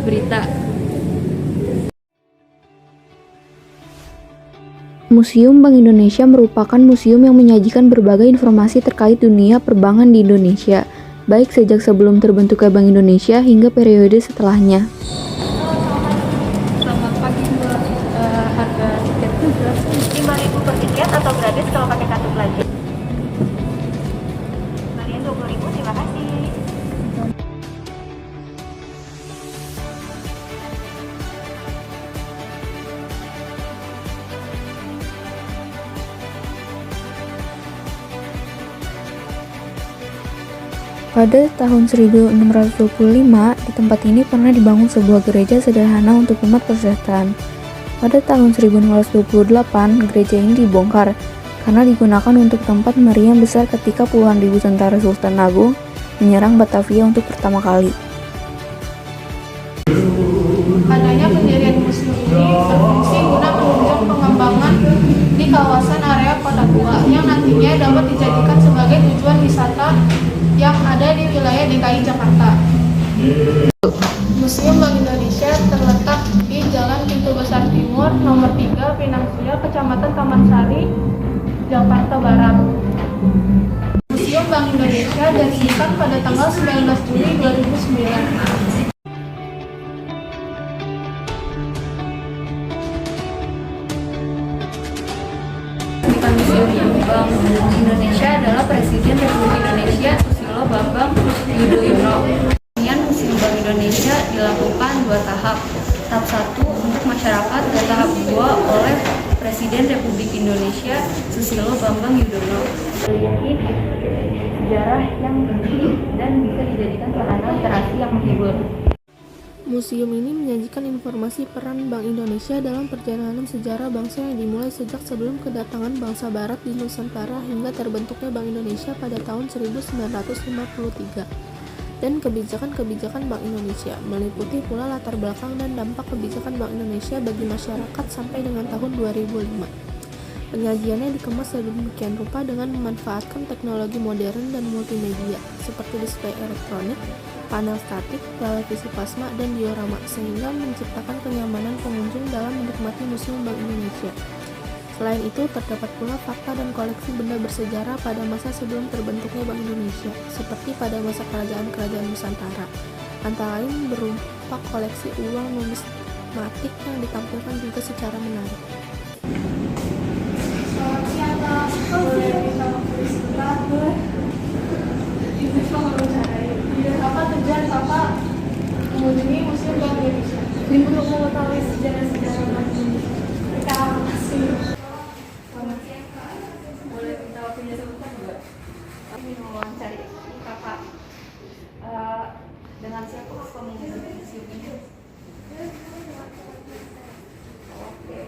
berita. Museum Bank Indonesia merupakan museum yang menyajikan berbagai informasi terkait dunia perbankan di Indonesia, baik sejak sebelum terbentuknya Bank Indonesia hingga periode setelahnya. Selamat pagi Mbak. Harga tiketnya berapa? 5.000 per tiket atau gratis kalau pakai kartu pelajar. Kalian 20.000, terima kasih. Pada tahun 1625, di tempat ini pernah dibangun sebuah gereja sederhana untuk umat Protestan. Pada tahun 1628, gereja ini dibongkar karena digunakan untuk tempat meriam besar ketika puluhan ribu tentara Sultan Agung menyerang Batavia untuk pertama kali. Adanya pendirian museum ini berfungsi guna menunjang pengembangan di kawasan area Kota Tua yang nantinya dapat dijadikan sebagai tujuan wisata yang ada di wilayah DKI Jakarta. Museum Bank Indonesia terletak di Jalan Pintu Besar Timur, nomor 3, Pinang Sia, Kecamatan Taman Sari, Jakarta Barat. Museum Bank Indonesia diresmikan pada tanggal 19 Juli 2009. Museum Bank Indonesia adalah Presiden Republik Indonesia Susilo Bambang Yudhoyono. Peresmian Museum Bank Indonesia dilakukan 2 tahap. Tahap 1 untuk masyarakat dan tahap 2 oleh Presiden Republik Indonesia Susilo Bambang Yudhoyono. Memiliki sejarah yang tinggi dan bisa dijadikan sarana literasi yang menghibur. Museum ini menyajikan informasi peran Bank Indonesia dalam perjalanan sejarah bangsa yang dimulai sejak sebelum kedatangan bangsa Barat di Nusantara hingga terbentuknya Bank Indonesia pada tahun 1953, dan kebijakan-kebijakan Bank Indonesia, meliputi pula latar belakang dan dampak kebijakan Bank Indonesia bagi masyarakat sampai dengan tahun 2005. Penyajiannya dikemas sedemikian rupa dengan memanfaatkan teknologi modern dan multimedia, seperti display elektronik, panel statik, televisi plasma, dan diorama, sehingga menciptakan kenyamanan pengunjung dalam menikmati Museum Bank Indonesia. Selain itu, terdapat pula fakta dan koleksi benda bersejarah pada masa sebelum terbentuknya Bank Indonesia, seperti pada masa kerajaan-kerajaan Nusantara. Antara lain berupa koleksi uang numismatik yang ditampilkan juga secara menarik. Apa tujuan Bapak mengunjungi Museum Bank Indonesia? Untuk mengetahui sejarah-sejarah Bank Indonesia. Terima kasih. Boleh minta waktunya sebentar Mbak? Kami mau wawancari Kakak. Dengan siapa Kakak mengunjungi museum ini? Oke.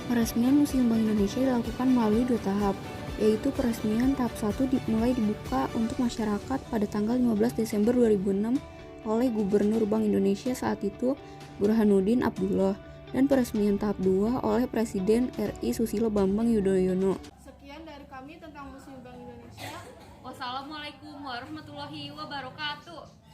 Peresmian Museum Bank Indonesia dilakukan melalui 2 tahap, yaitu peresmian tahap 1 mulai dibuka untuk masyarakat pada tanggal 15 Desember 2006 oleh Gubernur Bank Indonesia saat itu, Burhanuddin Abdullah, dan peresmian tahap 2 oleh Presiden RI Susilo Bambang Yudhoyono. Sekian dari kami tentang Museum Bank Indonesia. Wassalamualaikum warahmatullahi wabarakatuh.